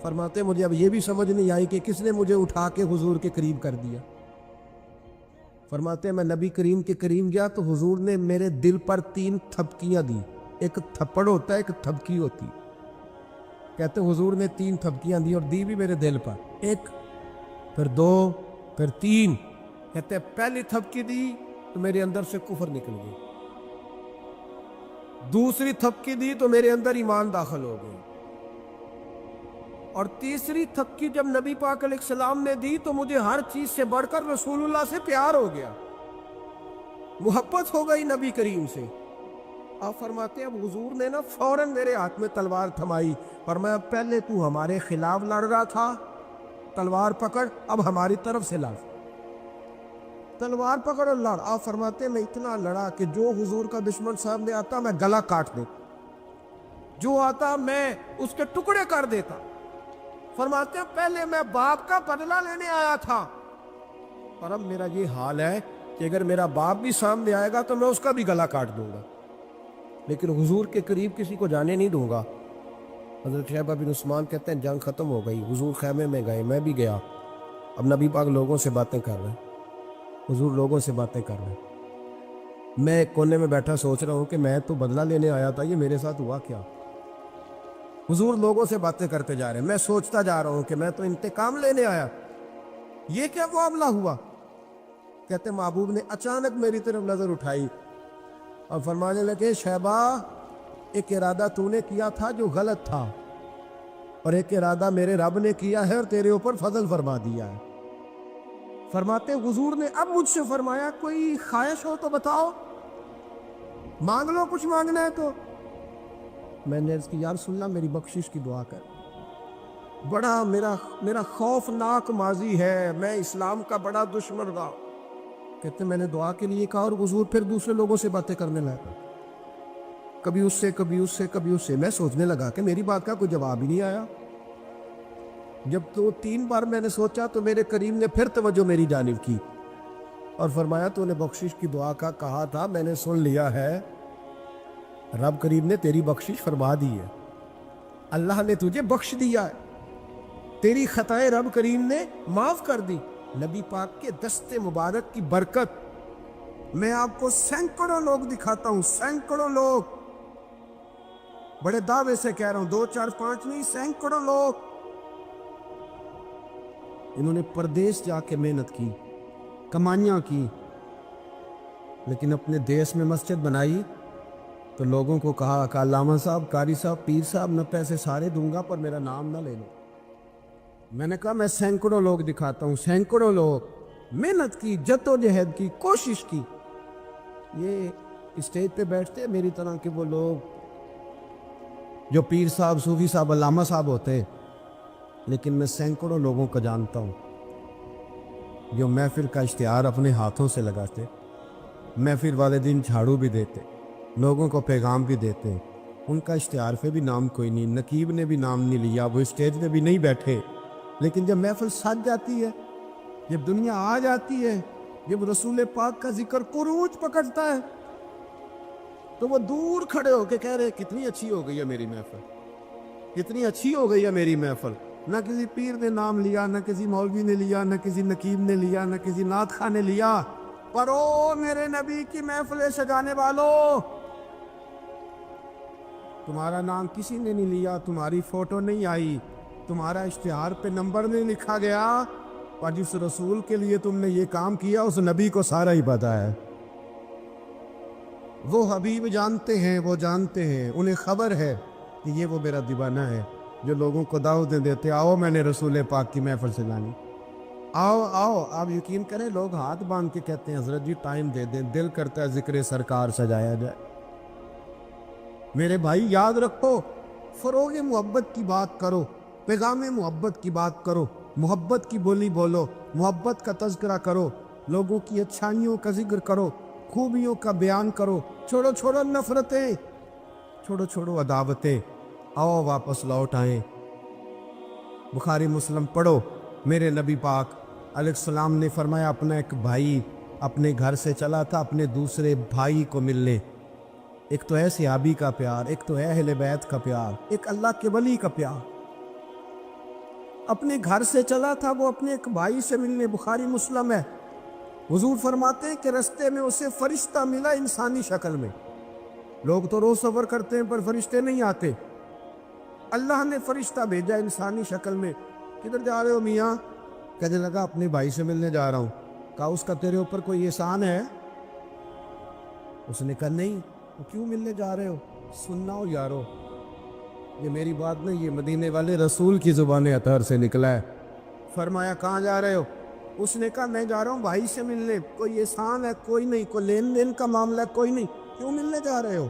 Speaker 3: فرماتے مجھے اب یہ بھی سمجھ نہیں آئی کہ کس نے مجھے اٹھا کے حضور کے قریب کر دیا. فرماتے میں نبی کریم کے قریب گیا تو حضور نے میرے دل پر 3 تھپکیاں دی. ایک تھپڑ ہوتا ہے، ایک تھپکی ہوتی. کہتے حضور نے 3 تھپکیاں دی اور دی بھی میرے دل پر، 1 پھر 2 پھر 3. کہتے پہلی تھپکی دی تو میرے اندر سے کفر نکل گئی، دوسری تھپکی دی تو میرے اندر ایمان داخل ہو گئی، اور تیسری تھپکی جب نبی پاک علیہ السلام نے دی تو مجھے ہر چیز سے بڑھ کر رسول اللہ سے پیار ہو گیا، محبت ہو گئی نبی کریم سے. آپ فرماتے ہیں اب حضور نے نا فوراً میرے ہاتھ میں تلوار تھمائی. فرمایا پہلے تو ہمارے خلاف لڑ رہا تھا، تلوار پکڑ، اب ہماری طرف سے لڑ، تلوار پکڑ اور لڑ. آپ فرماتے ہیں میں اتنا لڑا کہ جو حضور کا دشمن سامنے آتا میں گلا کاٹ دیتا، جو آتا میں اس کے ٹکڑے کر دیتا. فرماتے ہیں پہلے میں باپ کا بدلہ لینے آیا تھا اور اب میرا یہ حال ہے کہ اگر میرا باپ بھی سامنے آئے گا تو میں اس کا بھی گلا کاٹ دوں گا، لیکن حضور کے قریب کسی کو جانے نہیں دوں گا. حضرت شیبہ بن عثمان کہتے ہیں جنگ ختم ہو گئی، حضور خیمے میں گئے، میں بھی گیا. اب نبی پاک لوگوں سے باتیں کر رہے ہیں، حضور لوگوں سے باتیں کر رہے ہیں. میں ایک کونے میں بیٹھا سوچ رہا ہوں کہ میں تو بدلہ لینے آیا تھا، یہ میرے ساتھ ہوا کیا؟ حضور لوگوں سے باتیں کرتے جا رہے ہیں، میں سوچتا جا رہا ہوں کہ میں تو انتقام لینے آیا، یہ کیا معاملہ ہوا؟ کہتے محبوب نے اچانک میری طرف نظر اٹھائی اور فرمانے لگے شیبہ ایک ارادہ تو نے کیا تھا جو غلط تھا، اور ایک ارادہ میرے رب نے کیا ہے اور تیرے اوپر فضل فرما دیا ہے. فرماتے حضور نے اب مجھ سے فرمایا کوئی خواہش ہو تو بتاؤ، مانگ لو کچھ مانگنا ہے تو. میں نے عرض کی یا رسول اللہ میری بخشش کی دعا کر، بڑا میرا خوفناک ماضی ہے، میں اسلام کا بڑا دشمن رہا. کہتے میں نے دعا کے لیے کہا اور حضور پھر دوسرے لوگوں سے باتیں کرنے لگا، کبھی اس سے کبھی اس سے کبھی اس سے. میں سوچنے لگا کہ میری بات کا کوئی جواب ہی نہیں آیا. جب تو 3 بار میں نے سوچا تو میرے کریم نے پھر توجہ میری جانب کی اور فرمایا تو نے بخشش کی دعا کا کہا تھا، میں نے سن لیا ہے، رب کریم نے تیری بخشش فرما دی ہے، اللہ نے تجھے بخش دیا ہے، تیری خطائیں رب کریم نے معاف کر دی. نبی پاک کے دست مبارک کی برکت میں آپ کو سینکڑوں لوگ دکھاتا ہوں، سینکڑوں لوگ، بڑے دعوے سے کہہ رہا ہوں، 2 4 5 نہیں، سینکڑوں لوگ انہوں نے پردیس جا کے محنت کی، کمائیاں کی، لیکن اپنے دیس میں مسجد بنائی تو لوگوں کو کہا کہ علامہ صاحب، قاری صاحب، پیر صاحب، میں پیسے سارے دوں گا پر میرا نام نہ لے لو. میں نے کہا میں سینکڑوں لوگ دکھاتا ہوں، سینکڑوں لوگ، محنت کی، جدوجہد کی، کوشش کی. یہ اسٹیج پہ بیٹھتے میری طرح کے وہ لوگ جو پیر صاحب، صوفی صاحب، علامہ صاحب ہوتے، لیکن میں سینکڑوں لوگوں کو جانتا ہوں جو محفل کا اشتہار اپنے ہاتھوں سے لگاتے، محفل والے دن جھاڑو بھی دیتے، لوگوں کو پیغام بھی دیتے. ان کا اشتہار پہ بھی نام کوئی نہیں، نقیب نے بھی نام نہیں لیا، وہ اسٹیج پہ بھی نہیں بیٹھے، لیکن جب محفل سج جاتی ہے، جب دنیا آ جاتی ہے، جب رسول پاک کا ذکر عروج پکڑتا ہے تو وہ دور کھڑے ہو کے کہہ رہے کتنی اچھی ہو گئی ہے میری محفل، کتنی اچھی ہو گئی ہے میری محفل. نہ کسی پیر نے نام لیا، نہ کسی مولوی نے لیا، نہ کسی نقیب نے لیا، نہ کسی نعت خواہ نے لیا، پر او میرے نبی کی محفلیں سجانے والوں، تمہارا نام کسی نے نہیں لیا، تمہاری فوٹو نہیں آئی، تمہارا اشتہار پہ نمبر نہیں لکھا گیا، اور جس رسول کے لیے تم نے یہ کام کیا اس نبی کو سارا ہی پتا ہے. وہ حبیب جانتے ہیں، وہ جانتے ہیں، انہیں خبر ہے کہ یہ وہ میرا دیوانہ ہے جو لوگوں کو دعوتیں دیتے آؤ میں نے رسول پاک کی محفل سجانی، آؤ آؤ. آپ یقین کریں لوگ ہاتھ باندھ کے کہتے ہیں حضرت جی ٹائم دے دیں، دل کرتا ہے ذکر سرکار سجایا جائے. میرے بھائی یاد رکھو، فروغ محبت کی بات کرو، پیغام محبت کی بات کرو، محبت کی بولی بولو، محبت کا تذکرہ کرو، لوگوں کی اچھائیوں کا ذکر کرو، خوبیوں کا بیان کرو، چھوڑو چھوڑو نفرتیں، چھوڑو چھوڑو عداوتیں، آؤ واپس لوٹ آئیں. بخاری مسلم پڑھو، میرے نبی پاک علیہ السلام نے فرمایا اپنا ایک بھائی اپنے گھر سے چلا تھا اپنے دوسرے بھائی کو ملنے. ایک تو ہے صحابی کا پیار، ایک تو ہے اہل بیت کا پیار، ایک اللہ کے ولی کا پیار. اپنے گھر سے چلا تھا وہ اپنے ایک بھائی سے ملنے، بخاری مسلم ہے. حضور فرماتے ہیں کہ رستے میں اسے فرشتہ ملا انسانی شکل میں. لوگ تو روز سفر کرتے ہیں پر فرشتے نہیں آتے، اللہ نے فرشتہ بھیجا انسانی شکل میں. کدھر جا رہے ہو میاں؟ کہنے لگا اپنے بھائی سے ملنے جا رہا ہوں. کہا اس کا تیرے اوپر کوئی احسان ہے؟ اس نے کہا نہیں. کیوں ملنے جا رہے ہو؟ سننا ہو یارو، یہ میری بات نہیں، یہ مدینے والے رسول کی زبان اطہر سے نکلا ہے. فرمایا کہاں جا رہے ہو؟ اس نے کہا میں جا رہا ہوں بھائی سے ملنے. کوئی احسان ہے؟ کوئی نہیں. کوئی لین دین کا معاملہ ہے؟ کوئی نہیں. کیوں ملنے جا رہے ہو؟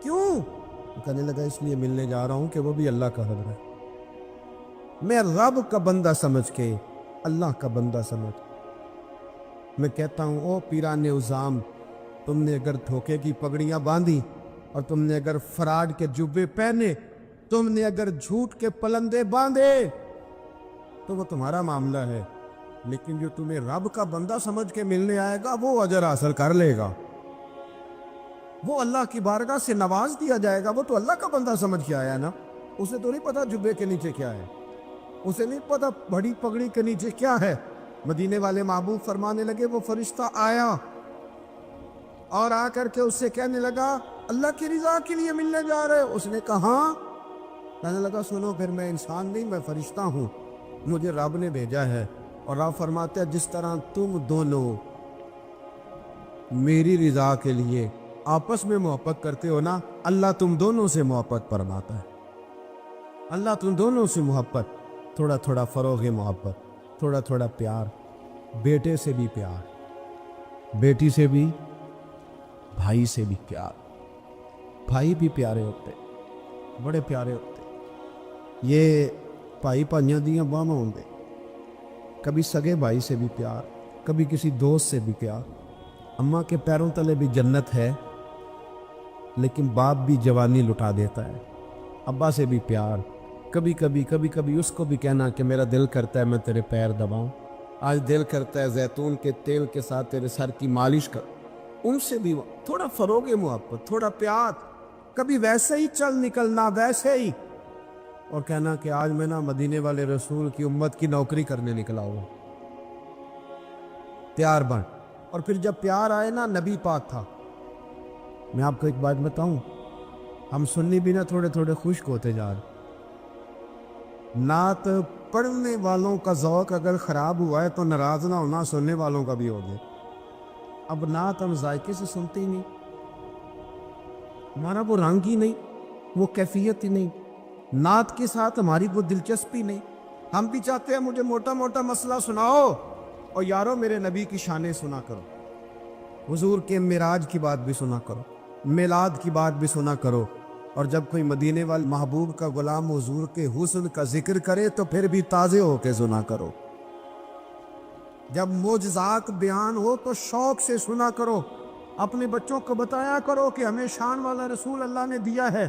Speaker 3: کیوں؟ کہنے لگا اس لیے ملنے جا رہا ہوں کہ وہ بھی اللہ کا حضر ہے. میں رب کا بندہ سمجھ کے، اللہ کا بندہ سمجھ میں کہتا ہوں او پیران عظام، تم نے اگر دھوکے کی پگڑیاں باندھی اور تم نے اگر فراڈ کے جبے پہنے، تم نے اگر جھوٹ کے پلندے باندھے تو وہ تمہارا معاملہ ہے، لیکن جو تمہیں رب کا بندہ سمجھ کے ملنے آئے گا وہ اجر حاصل کر لے گا، وہ اللہ کی بارگاہ سے نواز دیا جائے گا. وہ تو اللہ کا بندہ سمجھ کے آیا نا، اسے تو نہیں پتا جبے کے نیچے کیا ہے، اسے نہیں پتا بڑی پگڑی کے نیچے کیا ہے. مدینے والے محبوب فرمانے لگے وہ فرشتہ آیا اور آ کر کے اس سے کہنے لگا اللہ کی رضا کے لیے ملنے جا رہے ہو؟ اس نے کہا ہاں. کہنے لگا سنو پھر میں انسان نہیں، میں فرشتہ ہوں، مجھے رب نے بھیجا ہے. اور رب فرماتے ہیں جس طرح تم دونوں میری رضا کے لیے آپس میں محبت کرتے ہو نا، اللہ تم دونوں سے محبت فرماتا ہے. اللہ تم دونوں سے محبت، تھوڑا تھوڑا فروغ محبت، تھوڑا تھوڑا پیار، بیٹے سے بھی پیار، بیٹی سے بھی، بھائی سے بھی پیار. بھائی بھی پیارے ہوتے، بڑے پیارے ہوتے. یہ بھائی پائیاں دیاں باہماں ہوندے. کبھی سگے بھائی سے بھی پیار، کبھی کسی دوست سے بھی پیار. اماں کے پیروں تلے بھی جنت ہے، لیکن باپ بھی جوانی لٹا دیتا ہے. ابا سے بھی پیار، کبھی کبھی اس کو بھی کہنا کہ میرا دل کرتا ہے میں تیرے پیر دباؤں، آج دل کرتا ہے زیتون کے تیل کے ساتھ تیرے سر کی مالش کر. ان سے بھی تھوڑا فروغ محبت، تھوڑا پیار. کبھی ویسے ہی چل نکلنا، ویسے ہی، اور کہنا کہ آج میں نا مدینے والے رسول کی امت کی نوکری کرنے نکلا ہوں. تیار بن. اور پھر جب پیار آئے نا، نبی پاک تھا. میں آپ کو ایک بات بتاؤں، ہم سنی بھی نا تھوڑے تھوڑے خشک ہوتے جا رہے. نعت پڑھنے والوں کا ذوق اگر خراب ہوا ہے تو ناراض نہ ہونا سننے والوں کا بھی ہو جائے. اب نعت ہم ذائقے سے سنتے ہی نہیں، ہمارا وہ رنگ ہی نہیں، وہ کیفیت ہی نہیں، نعت کے ساتھ ہماری وہ دلچسپی نہیں. ہم بھی چاہتے ہیں مجھے موٹا موٹا مسئلہ سناؤ، اور یارو میرے نبی کی شانیں سنا کرو، حضور کے معراج کی بات بھی سنا کرو، میلاد کی بات بھی سنا کرو. اور جب کوئی مدینے والے محبوب کا غلام حضور کے حسن کا ذکر کرے تو پھر بھی تازے ہو کے سنا کرو. جب معجزات بیان ہو تو شوق سے سنا کرو. اپنے بچوں کو بتایا کرو کہ ہمیں شان والا رسول اللہ نے دیا ہے.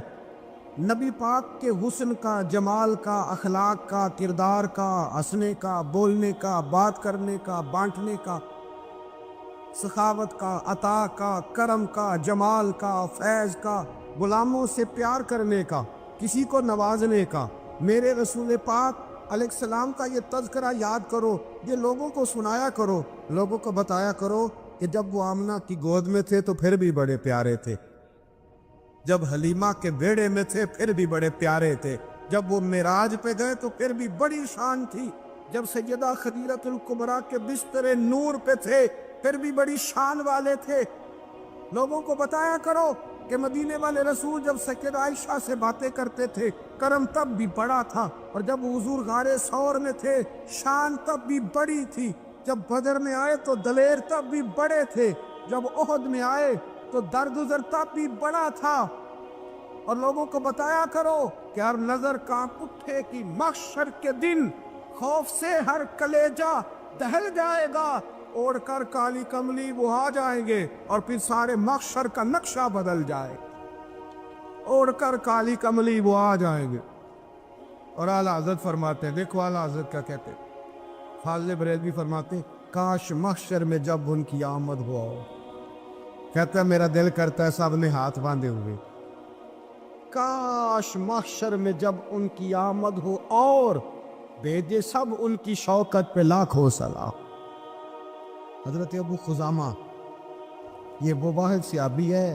Speaker 3: نبی پاک کے حسن کا، جمال کا، اخلاق کا، کردار کا، ہنسنے کا، بولنے کا، بات کرنے کا، بانٹنے کا، सखावत का, अता का, करम का, जमाल का, फैज़ का, गुलामों से प्यार करने का, किसी को नवाजने का। मेरे रसूल पाक अलैहिस्सलाम का ये तज़किरा याद करो, ये लोगों को सुनाया करो, लोगों को बताया करो कि जब वो आमना की गोद में थे तो फिर भी बड़े प्यारे थे, जब हलीमा के बेड़े में थे फिर भी बड़े प्यारे थे, जब वो मेराज पे गए तो फिर भी बड़ी शान थी, जब सैयदा खदीजतुल कुबरा के बिस्तरे नूर पे थे फिर भी बड़ी शान वाले थे। लोगों को बताया करो कि मदीने वाले रसूल जब सैयदा आयशा से बातें करते थे करम तब भी बड़ा था, और जब हुजूर गारे सौर में थे शान तब भी बड़ी थी, जब बदर में आए तो दलेर तब भी बड़े थे, जब ओहद में आए तो दरगुजर तब भी बड़ा था। और लोगों को बताया करो कि हर नजर कांप उठे कि महशर के दिन खौफ से हर कलेजा दहल जाएगा, ओढ़कर काली कमली वो आ जाएंगे और फिर सारे महशर का नक्शा बदल जाए, ओढ़कर काली कमली वो आ जाएंगे। और आला हज़रत फरमाते हैं, देखो आला हज़रत क्या कहते हैं, फाज़िल बरेलवी फरमाते हैं, काश महशर में जब उनकी आमद हो, कहता है मेरा दिल करता है सब ने हाथ बांधे हुए, काश महशर में जब उनकी आमद हो और भेजे सब उनकी शौकत पे लाखों सलाम। हजरत अबू खुजामा ये वो वाहिद सहाबी है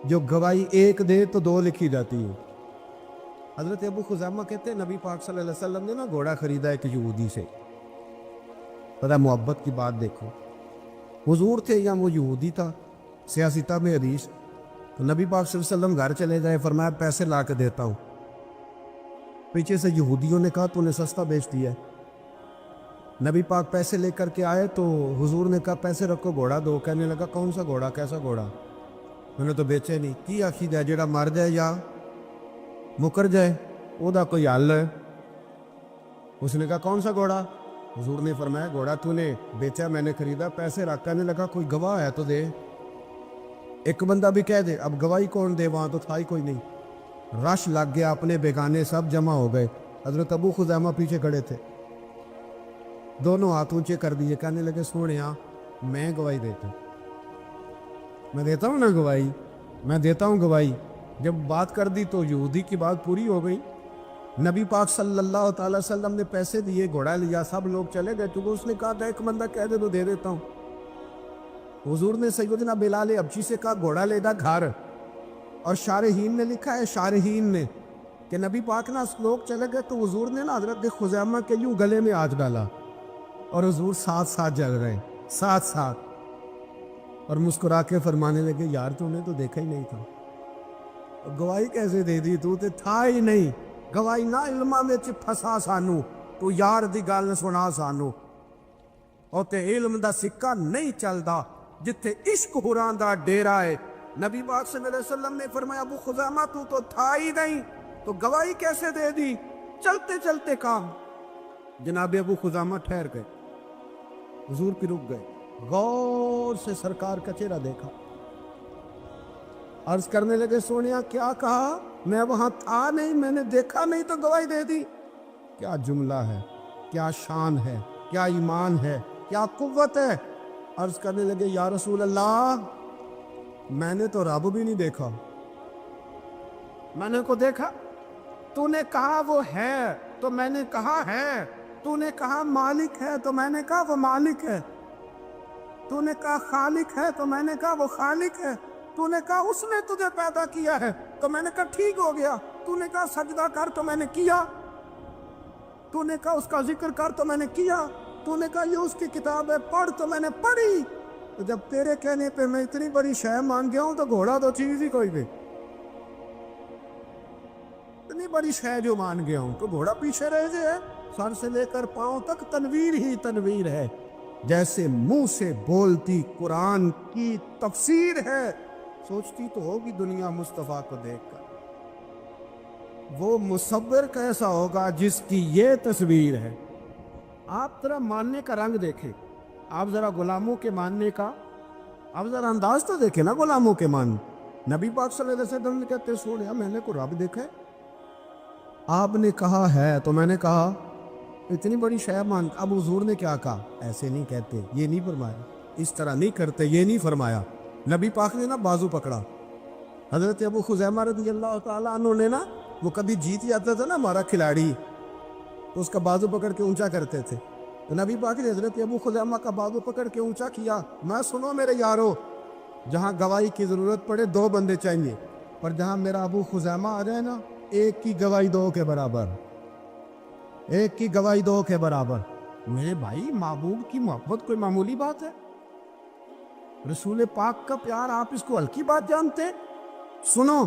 Speaker 3: जो गवाही एक दे तो दो लिखी जाती है। हजरत अबू खुजामा कहते हैं नबी पाक सल्लल्लाहु अलैहि वसल्लम ने ना घोड़ा खरीदा एक यहूदी से। पता मोहब्बत की बात देखो, हुजूर थे या वो यहूदी था, सियासिता में हदीस। तो नबी पाक सल्लल्लाहु अलैहि वसल्लम घर चले गए, फरमाया पैसे ला के देता हूँ। पीछे से यहूदियों ने कहा तूने सस्ता बेच दिया। नबी पाक पैसे लेकर के आए तो हुजूर ने कहा पैसे रखो घोड़ा दो। कहने लगा कौन सा घोड़ा, कैसा घोड़ा, मैंने तो बेचे नहीं। की आखिद है जेड़ा मर जाए या मुकर जाए ओदा कोई हल है। उसने कहा कौन सा घोड़ा, हुजूर ने फरमाया घोड़ा तूने बेचा मैंने खरीदा, पैसे रख। कहने लगा कोई गवाह है तो दे, एक बंदा भी कह दे। अब गवाही कौन दे, वहां तो था ही कोई नहीं। रश लग गया, अपने बेगाने सब जमा हो गए। हजरत अबू खुज़ैमा पीछे खड़े थे, दोनों हाथ ऊंचे कर दिए, कहने लगे सोने मैं गवाही देता हूँ, मैं देता हूँ ना गवाही, मैं देता हूँ गवाही। जब बात कर दी तो यहूदी की बात पूरी हो गई। नबी पाक सल्लल्लाहु अलैहि वसल्लम ने पैसे दिए, घोड़ा लिया, सब लोग चले गए। क्योंकि उसने कहा था एक बंदा कह दे तो दे देता हूँ। हुजूर ने सैयदना बिलाल अबशी से कहा घोड़ा ले जा घर। और शारहीन ने लिखा है, शारहीन ने, कि नबी पाक ना लोग चले गए तो हुजूर ने ना हजरत खुज़ैमा के यूं गले में हाथ डाला और हुजूर साथ साथ जल रहे, साथ साथ, और मुस्कुरा के फरमाने लगे यार तूने तो देखा ही नहीं था, गवाही कैसे दे दी, तू तो था ही नहीं। गवाही ना इल्मा में फसा सानू, तू यार दी गल सुना सानू। और ते इल्म दा सिक्का नहीं चलदा जिथे इश्क हुरां दा डेरा है। नबी पाक सल्लल्लाहु अलैहि वसल्लम ने फरमाया अबू खुज़ैमा तू तो था ही नहीं, तो गवाही कैसे दे दी। चलते चलते काम जनाब अबू खुज़ैमा ठहर गए, हुजूर भी रुक गए, गौर से सरकार का चेहरा देखा, अर्ज करने लगे सोनिया क्या कहा, मैं वहां था नहीं, मैंने देखा नहीं तो गवाही दे दी। क्या जुमला है, क्या शान है, क्या ईमान है, क्या कुव्वत है। अर्ज करने लगे या रसूल अल्लाह मैंने तो रब भी नहीं देखा, मैंने को देखा, तूने कहा वो है तो मैंने कहा है, तूने कहा मालिक है तो मैंने कहा वो मालिक है, तूने कहा खालिक है तो मैंने कहा वो खालिक है, तूने कहा उसने तुझे पैदा किया है तो मैंने कहा ठीक हो गया, तूने कहा सजदा कर तो मैंने किया, तूने कहा उसका जिक्र कर तो मैंने किया, तूने कहा ये उसकी किताब है पढ़ तो मैंने पढ़ी। तो जब तेरे कहने पे मैं इतनी बड़ी शय मान गया हूं तो घोड़ा तो चीज ही कोई भी, इतनी बड़ी शय जो मान गया हूं तो घोड़ा पीछे रह जाए। सर से लेकर पांव तक तनवीर ही तनवीर है, जैसे मुंह से बोलती कुरान की तफसीर है। सोचती तो होगी दुनिया मुस्तफा को देखकर वो मुसव्विर कैसा होगा जिसकी ये तस्वीर है। आप जरा मानने का रंग देखें, आप जरा गुलामों के मानने का, आप जरा अंदाज तो देखें ना गुलामों के मान। नबी पाक सल्लल्लाहु अलैहि वसल्लम कहते सुनिया मैंने को रब देखा है, आपने कहा है तो मैंने कहा इतनी बड़ी शय मान। अब हुजूर ने क्या कहा, ऐसे नहीं कहते, ये नहीं फरमाया, इस तरह नहीं करते, ये नहीं फरमाया। नबी पाक ने ना बाजू पकड़ा। हजरत अबू खुजैमा रज़ी अल्लाह ताला अन्हु ने ना, वो कभी जीत जाता था ना हमारा खिलाड़ी, तो उसका बाजू पकड़ के ऊंचा करते थे। तो नबी पाक ने हजरत अबू खुजैमा का बाजू पकड़ के ऊंचा किया। मैं सुनो मेरे यारो, जहाँ गवाही की ज़रूरत पड़े 2 बंदे चाहिए, पर जहाँ मेरा अबू खुजैमा आ जाए ना, एक की गवाही 2 के बराबर, एक की गवाही 2 के बराबर। मेरे भाई, महबूब की मोहब्बत कोई मामूली बात है? रसूल पाक का प्यार आप इसको हल्की बात जानते? सुनो,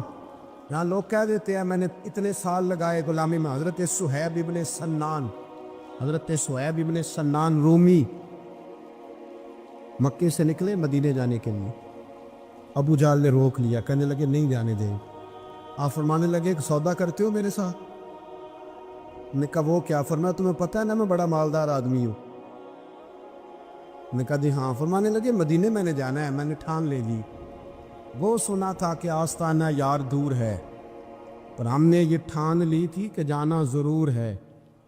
Speaker 3: यहाँ लोग कह देते हैं मैंने इतने साल लगाए गुलामी में। हजरत सुहैब इब्ने सन्नान, हजरत सुहैब इब्ने सन्नान रूमी मक्के से निकले मदीने जाने के लिए। अबू जाल ने रोक लिया, कहने लगे नहीं जाने दें। आप फरमाने लगे कि सौदा करते हो मेरे साथ? ने कहा वो क्या? फरमाया तुम्हें पता है ना मैं बड़ा मालदार आदमी हूँ। ने कहा जी हाँ। फरमाने लगे मदीने मैंने जाना है, मैंने ठान ले ली। वो सुना था कि आस्ताना यार दूर है, पर हमने ये ठान ली थी कि जाना ज़रूर है।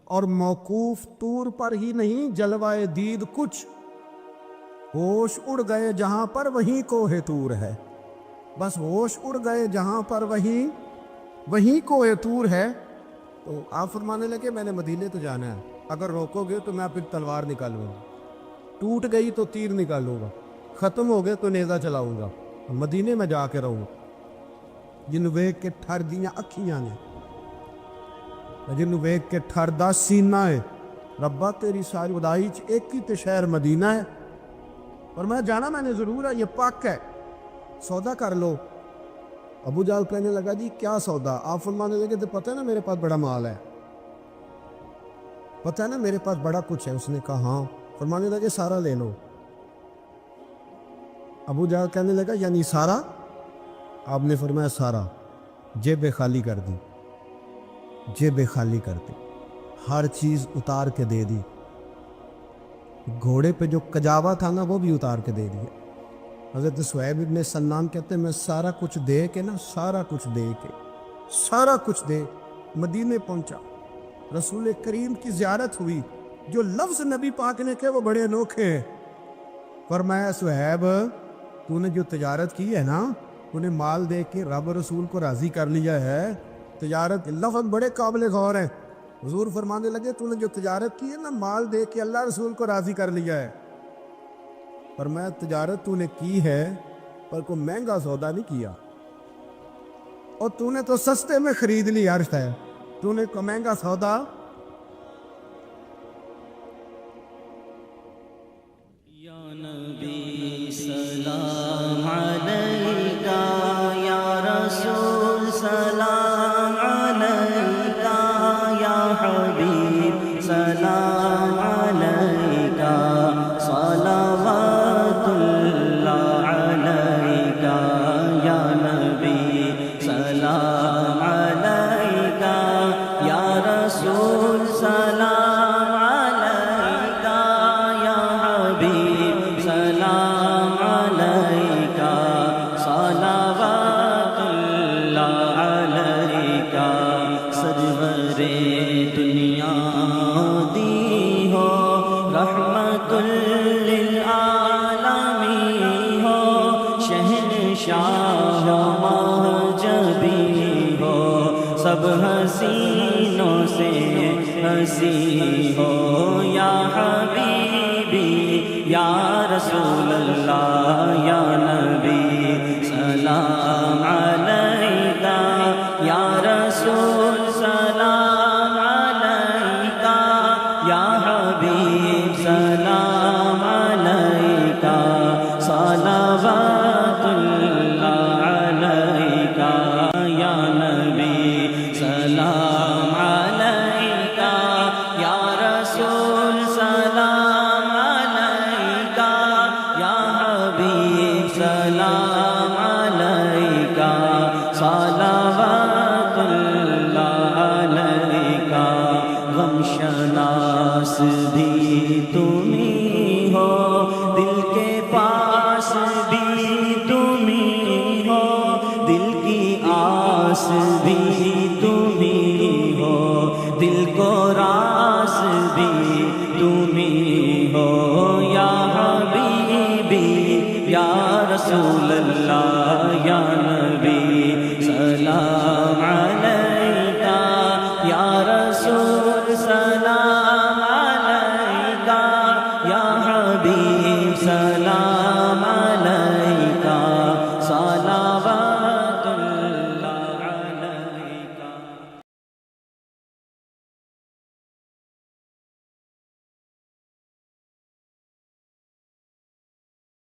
Speaker 3: और मौकूफ तूर पर ही नहीं, जलवाए दीद कुछ, होश उड़ गए जहाँ पर वहीं कोहे तूर है। बस होश उड़ गए जहाँ पर वहीं कोहे तूर है। तो आप फरमाने लगे मैंने मदीने तो जाना है, अगर रोकोगे तो मैं फिर तलवार निकालूंगा, टूट गई तो तीर निकालूंगा, ख़त्म हो गए तो नेज़ा चलाऊंगा, मदीने में जाके रहूँगा। जिन वेख के ठर दियाँ अखियाँ ने, जिन वेख के ठरदा सीना है, रब्बा तेरी सारी उदाई च एक ही तो शहर मदीना है, और मैं जाना मैंने ज़रूर है, ये पक्का है, सौदा कर लो। अबू जाल कहने लगा जी क्या सौदा? आप फरमाने लगे तो पता है ना मेरे पास बड़ा माल है, पता है ना मेरे पास बड़ा कुछ है। उसने कहा हाँ। फरमाने लगे सारा ले लो। अबू जाल कहने लगा यानी सारा? आपने फरमाया सारा। जेबें खाली कर दी, जेबें खाली कर दी, हर चीज़ उतार के दे दी। घोड़े पे जो कजावा था ना वो भी उतार के दे दिया। हज़रत सुहैब इब्ने सन्नान कहते हैं मैं सारा कुछ दे के ना, सारा कुछ दे के, सारा कुछ दे मदीने पहुंचा। रसूल करीम की ज़ियारत हुई। जो लफ्ज़ नबी पाक ने कहे वो बड़े अनोखे हैं। फरमाया सुहैब तूने जो तजारत की है ना, तूने माल दे के रब रसूल को राज़ी कर लिया है। तजारत लफ्ज़ बड़े काबिल गौर हैं। हुजूर फरमाने लगे तूने जो तजारत की है ना, माल दे के अल्लाह रसूल को राज़ी कर लिया है। पर मैं तजारत तूने की है, पर कोई महंगा सौदा नहीं किया, और तूने तो सस्ते में खरीद ली। अर्थ है तूने को महंगा सौदा।
Speaker 4: या नबी सलाम अलैका, या रसूल सलाम अलैका, या हबीब सलाम अलैका, सलावतुल्लाह अलैका, या नबी सलाम अलैका, या रसूल सलाम अलैका, या हबीब सलाम अलैका, सलावतुल्लाह अलैका। सरवरे दुनिया दी हो, रहमतुल लिल आलमीन हो, शहंशाह महजबी हो, सब हसीनों से हसी हो। या हबीबी या रसूल अल्लाह, या नबी सलाम अलैका, या रसूल सलाम अलैका, या हबीब सलाम अलैका, सलावतुल्लाह अलैका, या नबी सलाम अलैका, या रसूल सलाम अलैका, या हबीब सलाम अलैका, सलावतुल्लाह अलैका। गमशनास भी तुम ही हो, दिल के पास भी तुम ही हो, दिल की आस भी तुम ही हो, दिल को रास भी तुम ही हो। या हबीबी رسول